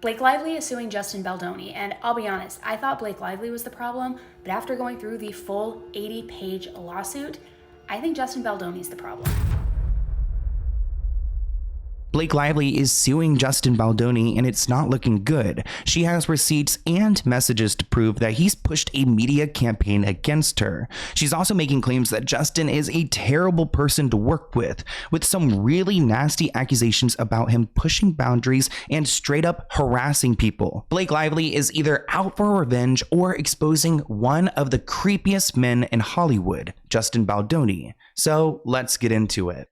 Blake Lively is suing Justin Baldoni, and I'll be honest, I thought Blake Lively was the problem, but after going through the full 80-page lawsuit, I think Justin Baldoni's the problem. Blake Lively is suing Justin Baldoni, and it's not looking good. She has receipts and messages to prove that he's pushed a media campaign against her. She's also making claims that Justin is a terrible person to work with some really nasty accusations about him pushing boundaries and straight up harassing people. Blake Lively is either out for revenge or exposing one of the creepiest men in Hollywood, Justin Baldoni. So let's get into it.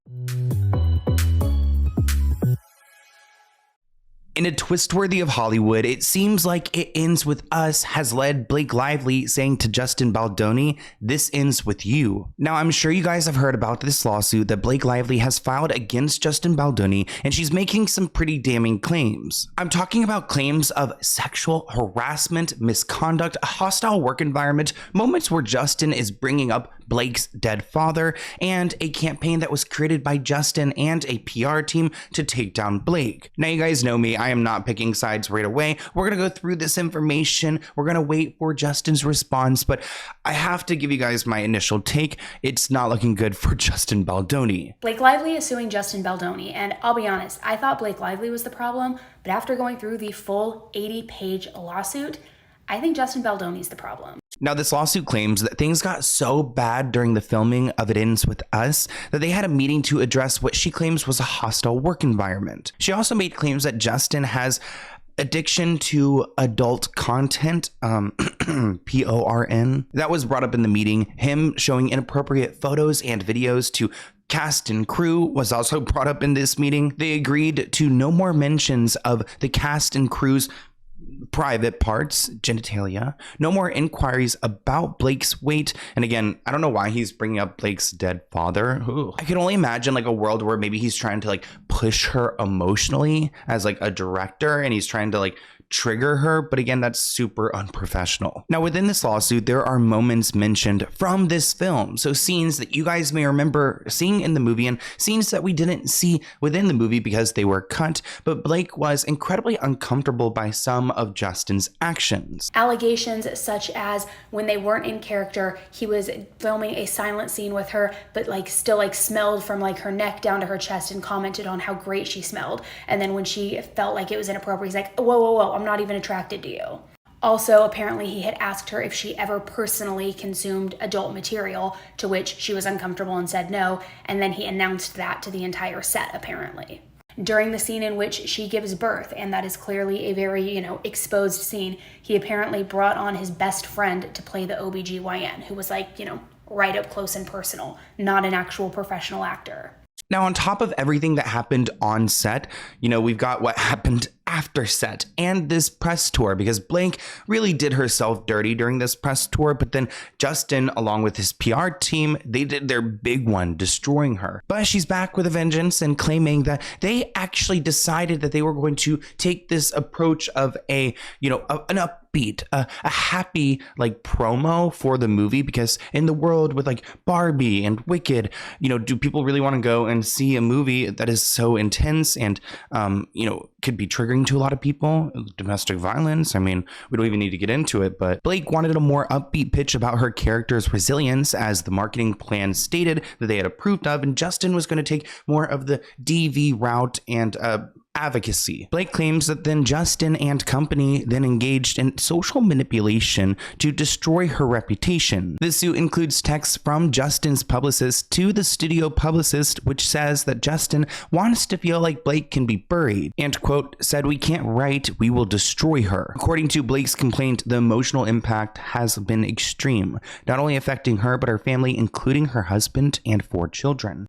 In a twist worthy of Hollywood, it seems like It Ends With Us has led Blake Lively saying to Justin Baldoni, "This ends with you." Now, I'm sure you guys have heard about this lawsuit that Blake Lively has filed against Justin Baldoni, and she's making some pretty damning claims. I'm talking about claims of sexual harassment, misconduct, a hostile work environment, moments where Justin is bringing up Blake's dead father, and a campaign that was created by Justin and a PR team to take down Blake. Now, you guys know me. I am not picking sides right away. We're going to go through this information. We're going to wait for Justin's response, but I have to give you guys my initial take. It's not looking good for Justin Baldoni. Blake Lively is suing Justin Baldoni, and I'll be honest, I thought Blake Lively was the problem, but after going through the full 80-page lawsuit, I think Justin Baldoni's the problem. Now, this lawsuit claims that things got so bad during the filming of It Ends With Us that they had a meeting to address what she claims was a hostile work environment. She also made claims that Justin has addiction to adult content, PORN. That was brought up in the meeting. Him showing inappropriate photos and videos to cast and crew was also brought up in this meeting. They agreed to no more mentions of the cast and crew's private parts, genitalia, no more inquiries about Blake's weight. And again, I don't know why he's bringing up Blake's dead father. Ooh. I can only imagine like a world where maybe he's trying to like push her emotionally as like a director, and he's trying to like trigger her, but again, that's super unprofessional. Now, within this lawsuit, there are moments mentioned from this film, so scenes that you guys may remember seeing in the movie and scenes that we didn't see within the movie because they were cut, but Blake was incredibly uncomfortable by some of Justin's actions. Allegations such as when they weren't in character, he was filming a silent scene with her, but like still like smelled from like her neck down to her chest and commented on how great she smelled. And then when she felt like it was inappropriate, he's like, whoa, I'm not even attracted to you. Also, apparently he had asked her if she ever personally consumed adult material, to which she was uncomfortable and said no, and then he announced that to the entire set, apparently. During the scene in which she gives birth, and that is clearly a very, exposed scene, he apparently brought on his best friend to play the OBGYN, who was like, right up close and personal, not an actual professional actor. Now, on top of everything that happened on set, we've got what happened after set and this press tour, because Blake really did herself dirty during this press tour, but then Justin, along with his PR team, they did their big one, destroying her. But she's back with a vengeance and claiming that they actually decided that they were going to take this approach of an upbeat, a happy like promo for the movie, because in the world with like Barbie and Wicked, do people really want to go and see a movie that is so intense and could be triggering to a lot of people? Domestic violence, we don't even need to get into it, but Blake wanted a more upbeat pitch about her character's resilience, as the marketing plan stated that they had approved of, and Justin was going to take more of the DV route and advocacy. Blake claims that then Justin and company then engaged in social manipulation to destroy her reputation. This suit includes texts from Justin's publicist to the studio publicist, which says that Justin wants to feel like Blake can be buried, and quote, said, "We can't write, we will destroy her." According to Blake's complaint, the emotional impact has been extreme, not only affecting her, but her family, including her husband and 4 children.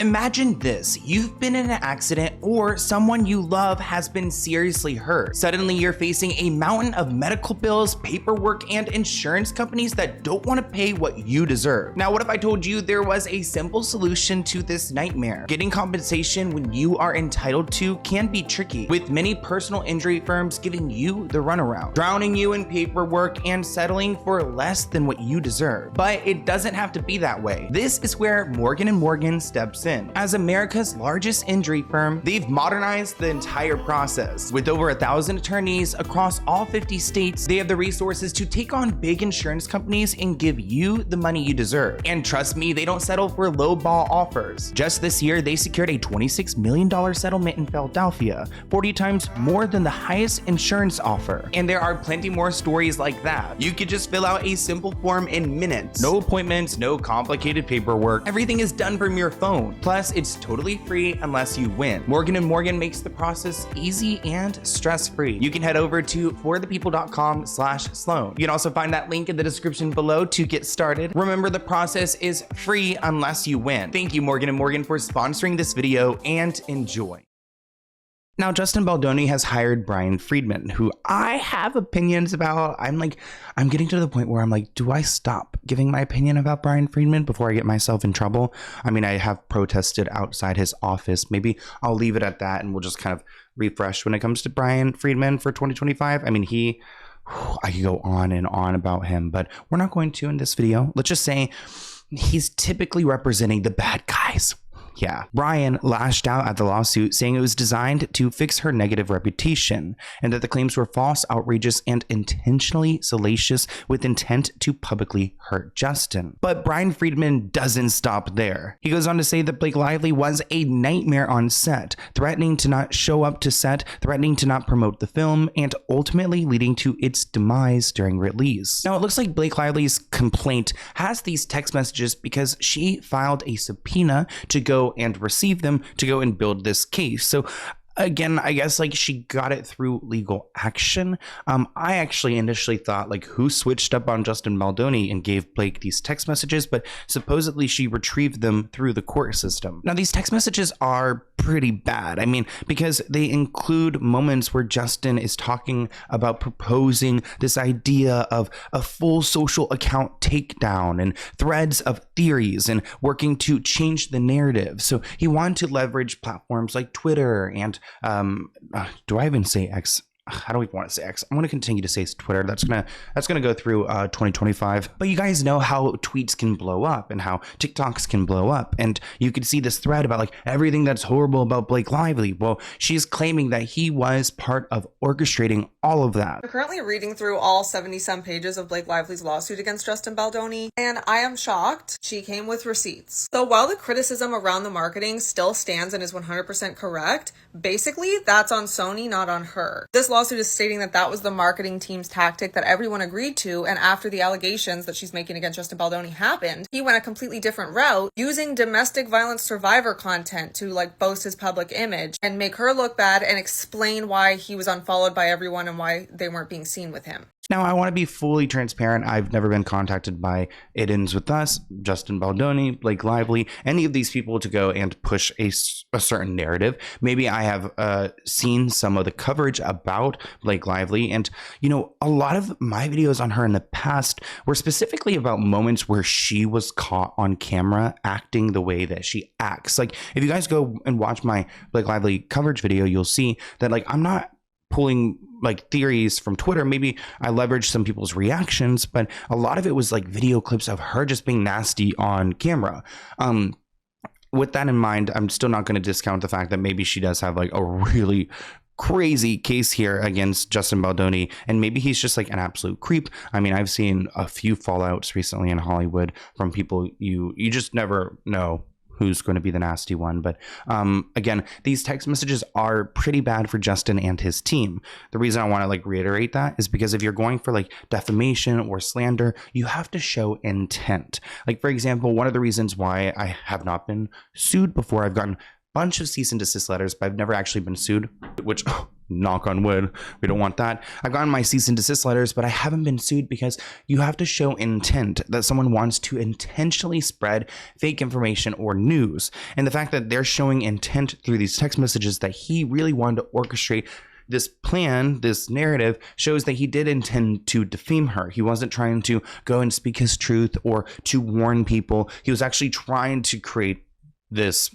Imagine this, you've been in an accident or someone you love has been seriously hurt. Suddenly you're facing a mountain of medical bills, paperwork, and insurance companies that don't want to pay what you deserve. Now, what if I told you there was a simple solution to this nightmare? Getting compensation when you are entitled to can be tricky, with many personal injury firms giving you the runaround, drowning you in paperwork and settling for less than what you deserve. But it doesn't have to be that way. This is where Morgan & Morgan steps kicks in. As America's largest injury firm, they've modernized the entire process. With over 1,000 attorneys across all 50 states, they have the resources to take on big insurance companies and give you the money you deserve. And trust me, they don't settle for lowball offers. Just this year, they secured a $26 million settlement in Philadelphia, 40 times more than the highest insurance offer. And there are plenty more stories like that. You could just fill out a simple form in minutes. No appointments, no complicated paperwork. Everything is done from your phone. Plus, it's totally free unless you win. Morgan & Morgan makes the process easy and stress-free. You can head over to forthepeople.com/Sloan. You can also find that link in the description below to get started. Remember, the process is free unless you win. Thank you, Morgan & Morgan, for sponsoring this video, and enjoy. Now, Justin Baldoni has hired Brian Friedman, who I have opinions about. I'm getting to the point where I'm like, do I stop giving my opinion about Brian Friedman before I get myself in trouble? I mean, I have protested outside his office. Maybe I'll leave it at that and we'll just kind of refresh when it comes to Brian Friedman for 2025. I mean, I could go on and on about him, but we're not going to in this video. Let's just say he's typically representing the bad guys. Yeah, Brian lashed out at the lawsuit, saying it was designed to fix her negative reputation and that the claims were false, outrageous, and intentionally salacious with intent to publicly hurt Justin. But Brian Friedman doesn't stop there. He goes on to say that Blake Lively was a nightmare on set, threatening to not show up to set, threatening to not promote the film, and ultimately leading to its demise during release. Now, it looks like Blake Lively's complaint has these text messages because she filed a subpoena to go and receive them to go and build this case. So again, I guess she got it through legal action. I actually initially thought who switched up on Justin Baldoni and gave Blake these text messages, but supposedly she retrieved them through the court system. Now, these text messages are pretty bad. I mean, because they include moments where Justin is talking about proposing this idea of a full social account takedown and threads of theories and working to change the narrative. So he wanted to leverage platforms like Twitter and do I even say X? I don't even want to say X. I'm going to continue to say Twitter. That's gonna go through 2025. But you guys know how tweets can blow up and how TikToks can blow up. And you could see this thread about everything that's horrible about Blake Lively. Well, she's claiming that he was part of orchestrating all of that. I'm currently reading through all 70-some pages of Blake Lively's lawsuit against Justin Baldoni, and I am shocked she came with receipts. So while the criticism around the marketing still stands and is 100% correct, basically that's on Sony, not on her. This lawsuit is stating that that was the marketing team's tactic that everyone agreed to, and after the allegations that she's making against Justin Baldoni happened, he went a completely different route, using domestic violence survivor content to boast his public image and make her look bad and explain why he was unfollowed by everyone and why they weren't being seen with him. Now, I want to be fully transparent. I've never been contacted by It Ends With Us, Justin Baldoni, Blake Lively, any of these people to go and push a certain narrative. Maybe I have seen some of the coverage about Blake Lively. And, a lot of my videos on her in the past were specifically about moments where she was caught on camera acting the way that she acts. If you guys go and watch my Blake Lively coverage video, you'll see that, I'm not pulling theories from Twitter. Maybe I leveraged some people's reactions, but a lot of it was video clips of her just being nasty on camera. With that in mind, I'm still not going to discount the fact that maybe she does have a really crazy case here against Justin Baldoni, and maybe he's just an absolute creep. I mean, I've seen a few fallouts recently in Hollywood from people you just never know who's going to be the nasty one. But again, these text messages are pretty bad for Justin and his team. The reason I want to reiterate that is because if you're going for defamation or slander, you have to show intent. For example, one of the reasons why I have not been sued before, I've gotten a bunch of cease and desist letters, but I've never actually been sued, which knock on wood, we don't want that. I've gotten my cease and desist letters, but I haven't been sued because you have to show intent, that someone wants to intentionally spread fake information or news. And the fact that they're showing intent through these text messages that he really wanted to orchestrate this plan, this narrative, shows that he did intend to defame her. He wasn't trying to go and speak his truth or to warn people. He was actually trying to create this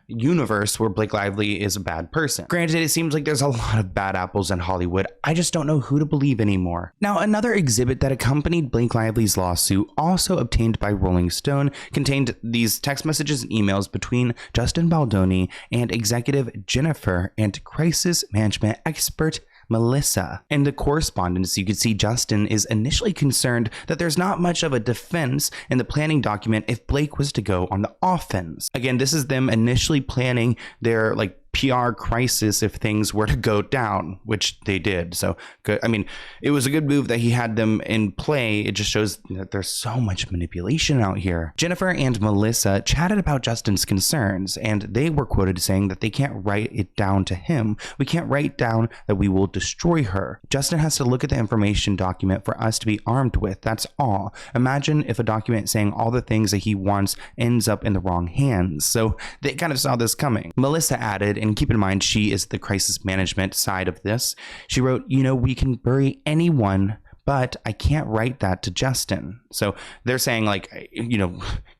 universe where Blake Lively is a bad person. Granted, it seems like there's a lot of bad apples in Hollywood. I just don't know who to believe anymore. Now, another exhibit that accompanied Blake Lively's lawsuit, also obtained by Rolling Stone, contained these text messages and emails between Justin Baldoni and executive Jennifer and crisis management expert Melissa. In the correspondence, you could see Justin is initially concerned that there's not much of a defense in the planning document if Blake was to go on the offense. Again, this is them initially planning their PR crisis if things were to go down, which they did. So good. I mean, it was a good move that he had them in play. It just shows that there's so much manipulation out here. Jennifer and Melissa chatted about Justin's concerns, and they were quoted saying that they can't write it down to him. We can't write down that we will destroy her. Justin has to look at the information document for us to be armed with. That's all. Imagine if a document saying all the things that he wants ends up in the wrong hands. So they kind of saw this coming. Melissa added, and keep in mind, she is the crisis management side of this. She wrote, we can bury anyone, but I can't write that to Justin. So they're saying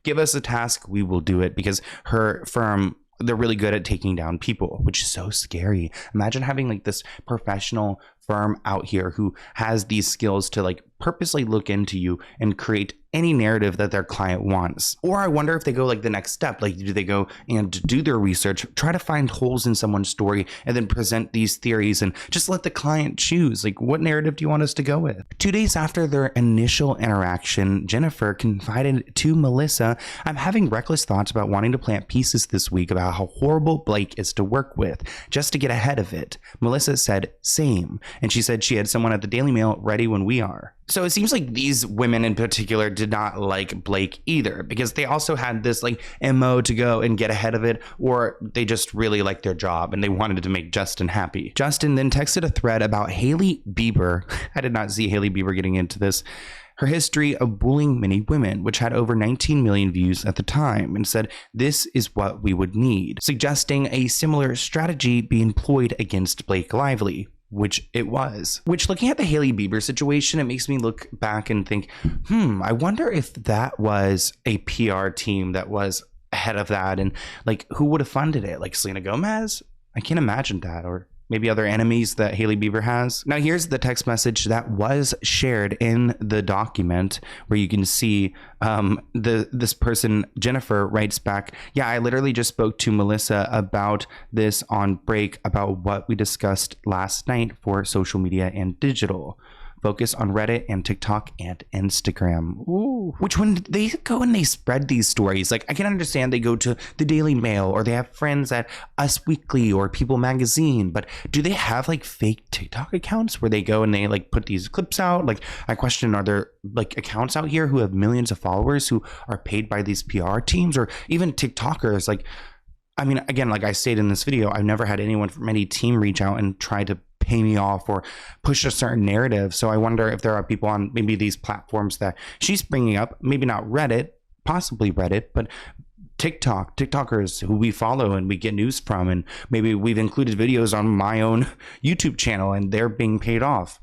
give us a task, we will do it, because her firm, they're really good at taking down people, which is so scary. Imagine having this professional firm out here who has these skills to purposely look into you and create any narrative that their client wants. Or I wonder if they go the next step. Do they go and do their research, try to find holes in someone's story, and then present these theories and just let the client choose? What narrative do you want us to go with? 2 days after their initial interaction, Jennifer confided to Melissa, "I'm having reckless thoughts about wanting to plant pieces this week about how horrible Blake is to work with, just to get ahead of it." Melissa said, "Same." And she said she had someone at the Daily Mail ready when we are. So it seems like these women in particular did not like Blake either, because they also had this MO to go and get ahead of it, or they just really liked their job and they wanted to make Justin happy. Justin then texted a thread about Hailey Bieber. I did not see Hailey Bieber getting into this. Her history of bullying many women, which had over 19 million views at the time, and said, "This is what we would need," suggesting a similar strategy be employed against Blake Lively. Which it was. Which, looking at the Hailey Bieber situation, it makes me look back and think, I wonder if that was a PR team that was ahead of that, and who would have funded it? Selena Gomez? I can't imagine that. Or maybe other enemies that Hailey Bieber has. Now here's the text message that was shared in the document, where you can see this person, Jennifer, writes back, "Yeah, I literally just spoke to Melissa about this on break about what we discussed last night for social media and digital. Focus on Reddit and TikTok and Instagram." Ooh. Which, when they go and they spread these stories, I can understand they go to the Daily Mail, or they have friends at Us Weekly or People Magazine, but do they have fake TikTok accounts where they go and they put these clips out? I question, are there accounts out here who have millions of followers who are paid by these PR teams, or even TikTokers? I mean, again, I stated in this video, I've never had anyone from any team reach out and try to pay me off or push a certain narrative. So I wonder if there are people on maybe these platforms that she's bringing up, maybe not Reddit, possibly Reddit, but TikTokers who we follow and we get news from, and maybe we've included videos on my own YouTube channel and they're being paid off.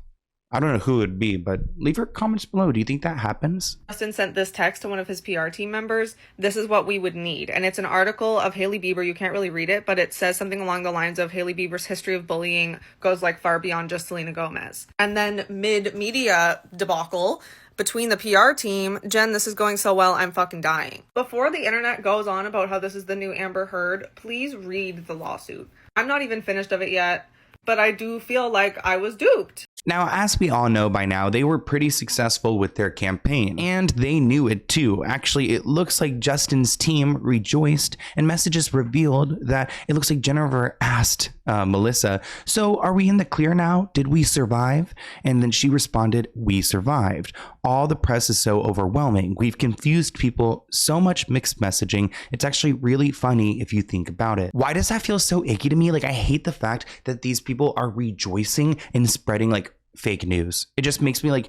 I don't know who it would be, but leave your comments below. Do you think that happens? Justin sent this text to one of his PR team members. "This is what we would need." And it's an article of Hailey Bieber. You can't really read it, but it says something along the lines of Hailey Bieber's history of bullying goes far beyond just Selena Gomez. And then mid-media debacle between the PR team, "Jen, this is going so well, I'm fucking dying." Before the internet goes on about how this is the new Amber Heard, please read the lawsuit. I'm not even finished of it yet, but I do feel like I was duped. Now, as we all know by now, they were pretty successful with their campaign, and they knew it too. Actually, it looks like Justin's team rejoiced, and messages revealed that it looks like Jennifer asked Melissa, "So are we in the clear now? Did we survive?" And then she responded, "We survived. All the press is so overwhelming. We've confused people, so much mixed messaging. It's actually really funny if you think about it." Why does that feel so icky to me? I hate the fact that these people are rejoicing and spreading fake news. It just makes me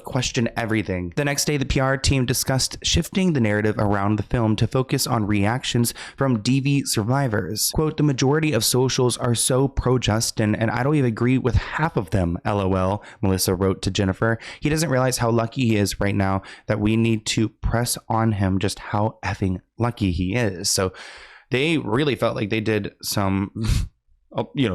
question everything. The next day, the PR team discussed shifting the narrative around the film to focus on reactions from DV survivors. Quote, "The majority of socials are so pro-Justin, and I don't even agree with half of them, LOL," Melissa wrote to Jennifer. "He doesn't realize how lucky he is right now, that we need to press on him just how effing lucky he is." So they really felt like they did some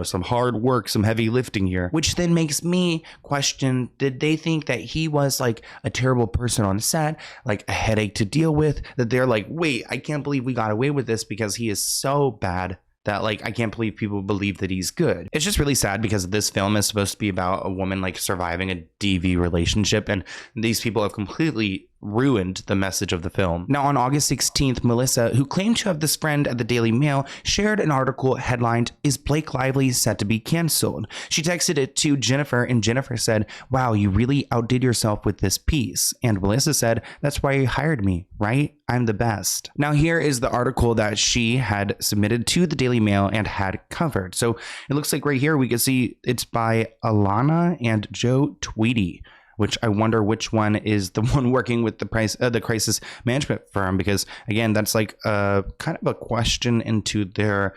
some hard work, some heavy lifting here, which then makes me question, did they think that he was like a terrible person on set, like a headache to deal with, that they're like, wait, I can't believe we got away with this because he is so bad that like I can't believe people believe that he's good. It's just really sad because this film is supposed to be about a woman like surviving a DV relationship, and these people have completely ruined the message of the film. Now, on August 16th, Melissa, who claimed to have this friend at the Daily Mail, shared an article headlined, "Is Blake Lively set to be canceled?" She texted it to Jennifer, and Jennifer said, "Wow, you really outdid yourself with this piece." And Melissa said, "That's why you hired me, right? I'm the best." Now, here is the article that she had submitted to the Daily Mail and had covered. So it looks like right here we can see it's by Alana and Joe Tweedy, which I wonder which one is the one working with the crisis management firm, because again, that's like a kind of a question into their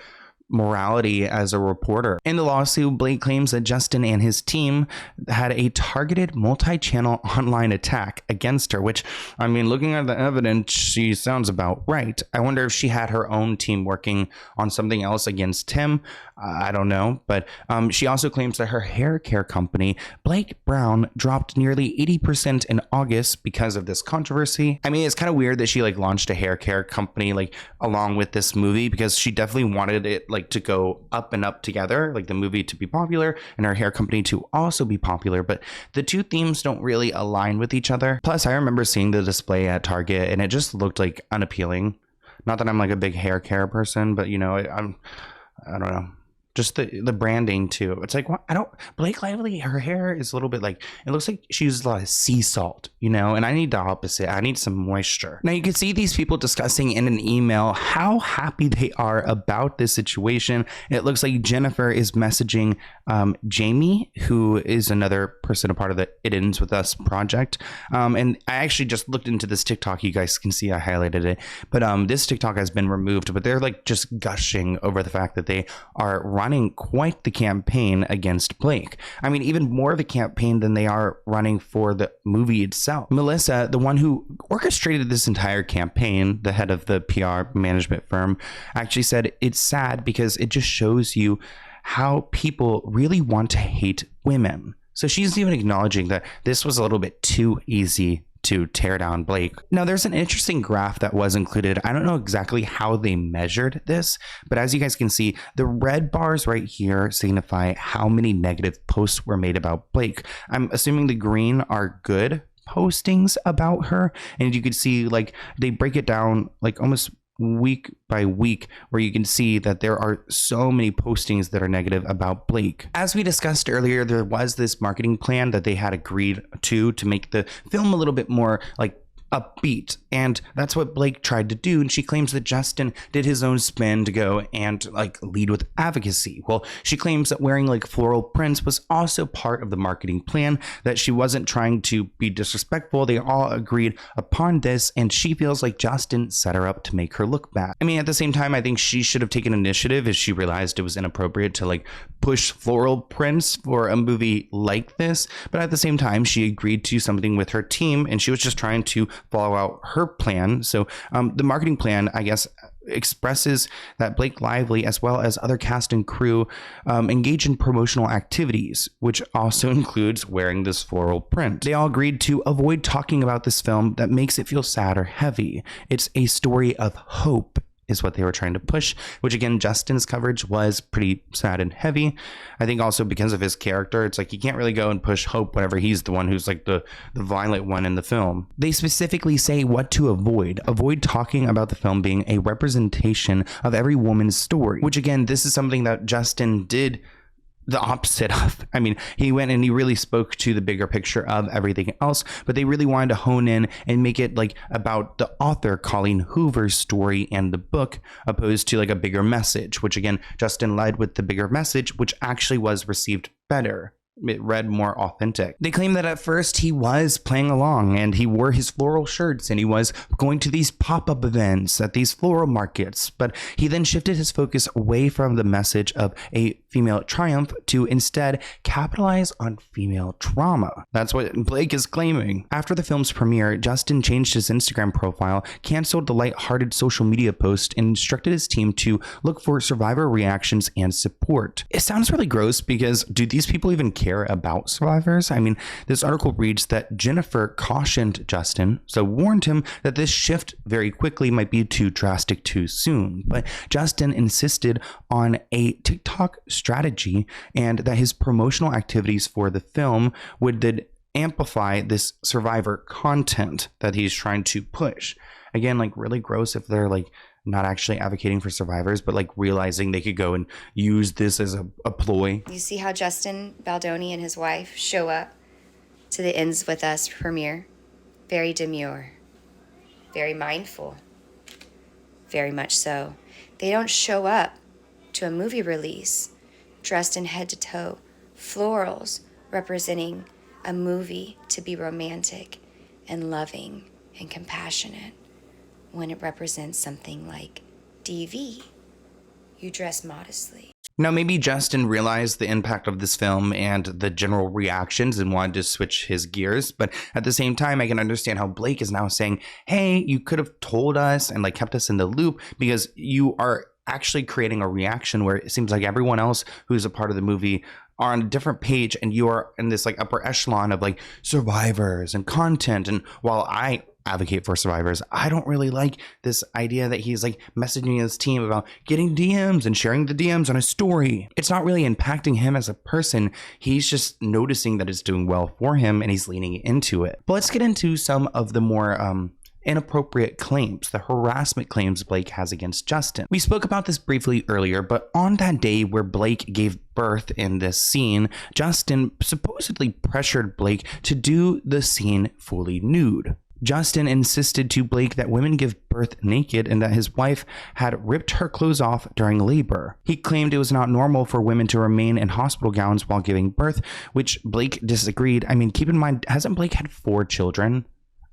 morality as a reporter. In the lawsuit, Blake claims that Justin and his team had a targeted multi-channel online attack against her, which, I mean, looking at the evidence, she sounds about right. I wonder if she had her own team working on something else against him. I don't know. But she also claims that her hair care company, Blake Brown, dropped nearly 80% in August because of this controversy. I mean, it's kind of weird that she like launched a hair care company like along with this movie, because she definitely wanted it like to go up and up together, like the movie to be popular and her hair company to also be popular, but the two themes don't really align with each other. Plus, I remember seeing the display at Target and it just looked like unappealing. Not that I'm like a big hair care person, but I don't know. Just the branding too. It's like, what? Blake Lively, her hair is a little bit like, it looks like she uses a lot of sea salt, and I need the opposite. I need some moisture. Now you can see these people discussing in an email how happy they are about this situation. It looks like Jennifer is messaging Jamie, who is another person, a part of the It Ends With Us project. And I actually just looked into this TikTok. You guys can see I highlighted it, but this TikTok has been removed, but they're like just gushing over the fact that they are running quite the campaign against Blake. I mean, even more of a campaign than they are running for the movie itself. Melissa, the one who orchestrated this entire campaign, the head of the PR management firm, actually said it's sad because it just shows you how people really want to hate women. So she's even acknowledging that this was a little bit too easy to tear down Blake. Now, there's an interesting graph that was included. I don't know exactly how they measured this, but as you guys can see, the red bars right here signify how many negative posts were made about Blake. I'm assuming the green are good postings about her, and you can see like they break it down like almost week by week, where you can see that there are so many postings that are negative about Blake. As we discussed earlier, there was this marketing plan that they had agreed to make the film a little bit more like upbeat, and that's what Blake tried to do. And she claims that Justin did his own spin to go and like lead with advocacy. Well, she claims that wearing like floral prints was also part of the marketing plan, that she wasn't trying to be disrespectful. They all agreed upon this, and she feels like Justin set her up to make her look bad. I mean, at the same time, I think she should have taken initiative as she realized it was inappropriate to like push floral prints for a movie like this. But at the same time, she agreed to something with her team, and she was just trying to follow out her plan. So the marketing plan, I guess, expresses that Blake Lively, as well as other cast and crew, engage in promotional activities, which also includes wearing this floral print. They all agreed to avoid talking about this film that makes it feel sad or heavy. It's a story of hope, is what they were trying to push, which again, Justin's coverage was pretty sad and heavy. I think also because of his character, it's like you can't really go and push hope whenever he's the one who's like the violent one in the film. They specifically say what to avoid. Avoid talking about the film being a representation of every woman's story, which again, this is something that Justin did the opposite of. I mean, he went and he really spoke to the bigger picture of everything else, but they really wanted to hone in and make it like about the author Colleen Hoover's story and the book, opposed to like a bigger message, which again, Justin led with the bigger message, which actually was received better it read more authentic. They claim that at first he was playing along and he wore his floral shirts and he was going to these pop-up events at these floral markets, but he then shifted his focus away from the message of a female triumph to instead capitalize on female trauma. That's what Blake is claiming. After the film's premiere, Justin changed his Instagram profile, canceled the lighthearted social media post, and instructed his team to look for survivor reactions and support. It sounds really gross because do these people even care about survivors? I mean, this article reads that Jennifer cautioned Justin, so warned him that this shift very quickly might be too drastic too soon. But Justin insisted on a TikTok strategy and that his promotional activities for the film would then amplify this survivor content that he's trying to push. Again, like really gross if they're like not actually advocating for survivors, but like realizing they could go and use this as a ploy. You see how Justin Baldoni and his wife show up to the Ends With Us premiere? Very demure, very mindful, very much so. They don't show up to a movie release dressed in head to toe, florals representing a movie to be romantic and loving and compassionate. When it represents something like DV, you dress modestly. Now, maybe Justin realized the impact of this film and the general reactions and wanted to switch his gears. But at the same time, I can understand how Blake is now saying, hey, you could have told us and like kept us in the loop, because you are actually creating a reaction where it seems like everyone else who's a part of the movie are on a different page and you are in this like upper echelon of like survivors and content. And while I advocate for survivors, I don't really like this idea that he's like messaging his team about getting DMs and sharing the DMs on a story. It's not really impacting him as a person. He's just noticing that it's doing well for him and he's leaning into it. But let's get into some of the more inappropriate claims, the harassment claims Blake has against Justin. We spoke about this briefly earlier, but on that day where Blake gave birth in this scene, Justin supposedly pressured Blake to do the scene fully nude. Justin insisted to Blake that women give birth naked and that his wife had ripped her clothes off during labor. He claimed it was not normal for women to remain in hospital gowns while giving birth, which Blake disagreed. I mean, keep in mind, hasn't Blake had 4 children?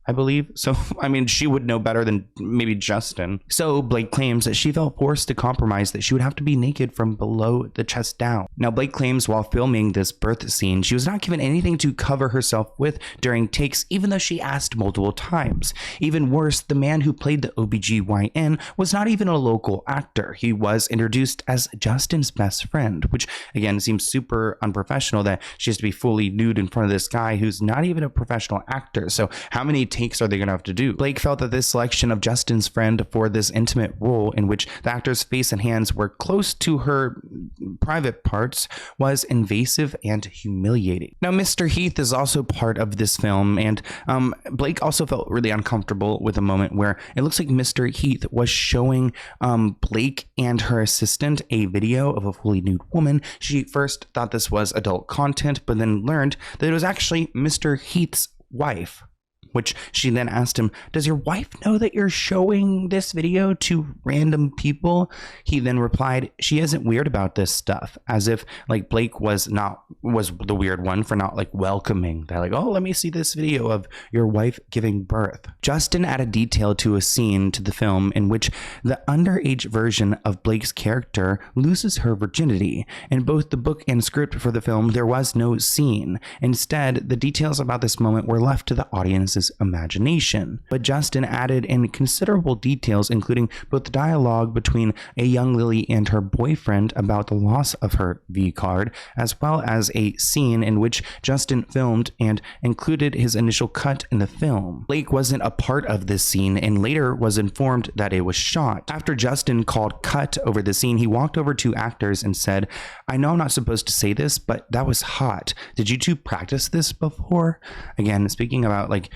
I believe. So, I mean, she would know better than maybe Justin. So Blake claims that she felt forced to compromise that she would have to be naked from below the chest down. Now, Blake claims while filming this birth scene, she was not given anything to cover herself with during takes, even though she asked multiple times. Even worse, the man who played the OBGYN was not even a local actor. He was introduced as Justin's best friend, which again seems super unprofessional that she has to be fully nude in front of this guy who's not even a professional actor. So how many takes are they going to have to do? Blake felt that this selection of Justin's friend for this intimate role in which the actor's face and hands were close to her private parts was invasive and humiliating. Now, Mr. Heath is also part of this film, and Blake also felt really uncomfortable with a moment where it looks like Mr. Heath was showing Blake and her assistant a video of a fully nude woman. She first thought this was adult content, but then learned that it was actually Mr. Heath's wife, which she then asked him, does your wife know that you're showing this video to random people? He then replied, she isn't weird about this stuff, as if like Blake was the weird one for not like welcoming that, like, oh, let me see this video of your wife giving birth. Justin added detail to a scene to the film in which the underage version of Blake's character loses her virginity. In both the book and script for the film, there was no scene. Instead, the details about this moment were left to the audience's imagination. But Justin added in considerable details, including both the dialogue between a young Lily and her boyfriend about the loss of her V card, as well as a scene in which Justin filmed and included his initial cut in the film. Blake wasn't a part of this scene and later was informed that it was shot. After Justin called cut over the scene, he walked over to actors and said, I know I'm not supposed to say this, but that was hot. Did you two practice this before? Again, speaking about like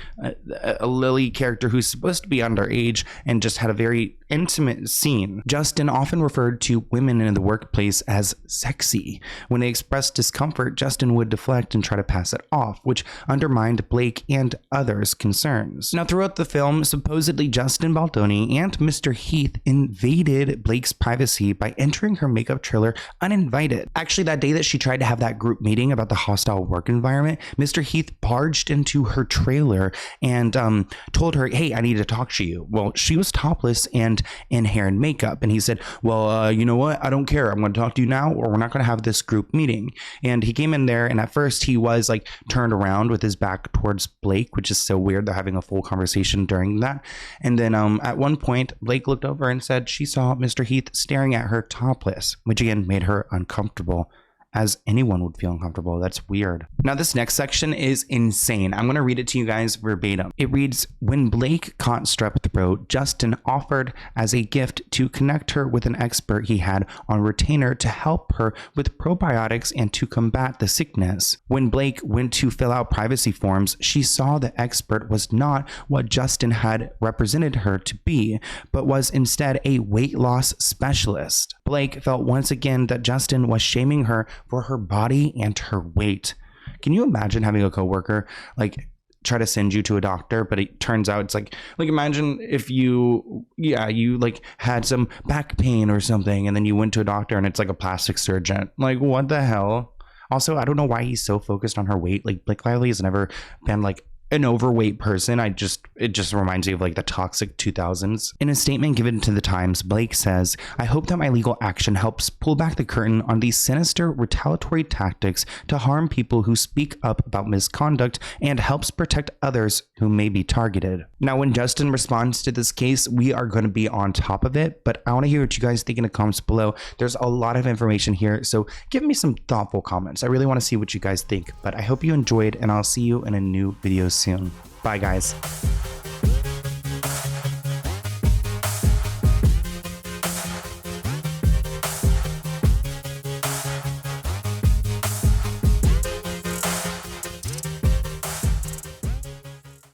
a Lily character who's supposed to be underage and just had a very intimate scene. Justin often referred to women in the workplace as sexy. When they expressed discomfort effort, Justin would deflect and try to pass it off, which undermined Blake and others' concerns. Now, throughout the film, supposedly Justin Baldoni and Mr. Heath invaded Blake's privacy by entering her makeup trailer uninvited. Actually, that day that she tried to have that group meeting about the hostile work environment, Mr. Heath barged into her trailer and told her, hey, I need to talk to you. Well, she was topless and in hair and makeup. And he said, well, you know what? I don't care. I'm going to talk to you now, or we're not going to have this group meeting. And he came in there, and at first he was like turned around with his back towards Blake, which is so weird. They're having a full conversation during that. And then at one point, Blake looked over and said she saw Mr. Heath staring at her topless, which again made her uncomfortable, as anyone would feel uncomfortable. That's weird. Now, this next section is insane. I'm going to read it to you guys verbatim. It reads, when Blake caught strep throat, Justin offered as a gift to connect her with an expert he had on retainer to help her with probiotics and to combat the sickness. When Blake went to fill out privacy forms, she saw the expert was not what Justin had represented her to be, but was instead a weight loss specialist. Blake felt once again that Justin was shaming her for her body and her weight. Can you imagine having a coworker like try to send you to a doctor, but it turns out it's like imagine if you like had some back pain or something, and then you went to a doctor and it's like a plastic surgeon. Like, what the hell? Also, I don't know why he's so focused on her weight. Like, Blake Lively has never been like an overweight person. It just reminds me of like the toxic 2000s. In a statement given to the Times, Blake says, I hope that my legal action helps pull back the curtain on these sinister retaliatory tactics to harm people who speak up about misconduct and helps protect others who may be targeted. Now, when Justin responds to this case, we are going to be on top of it, but I want to hear what you guys think in the comments below. There's a lot of information here, so give me some thoughtful comments. I really want to see what you guys think, but I hope you enjoyed, and I'll see you in a new video soon. Bye, guys.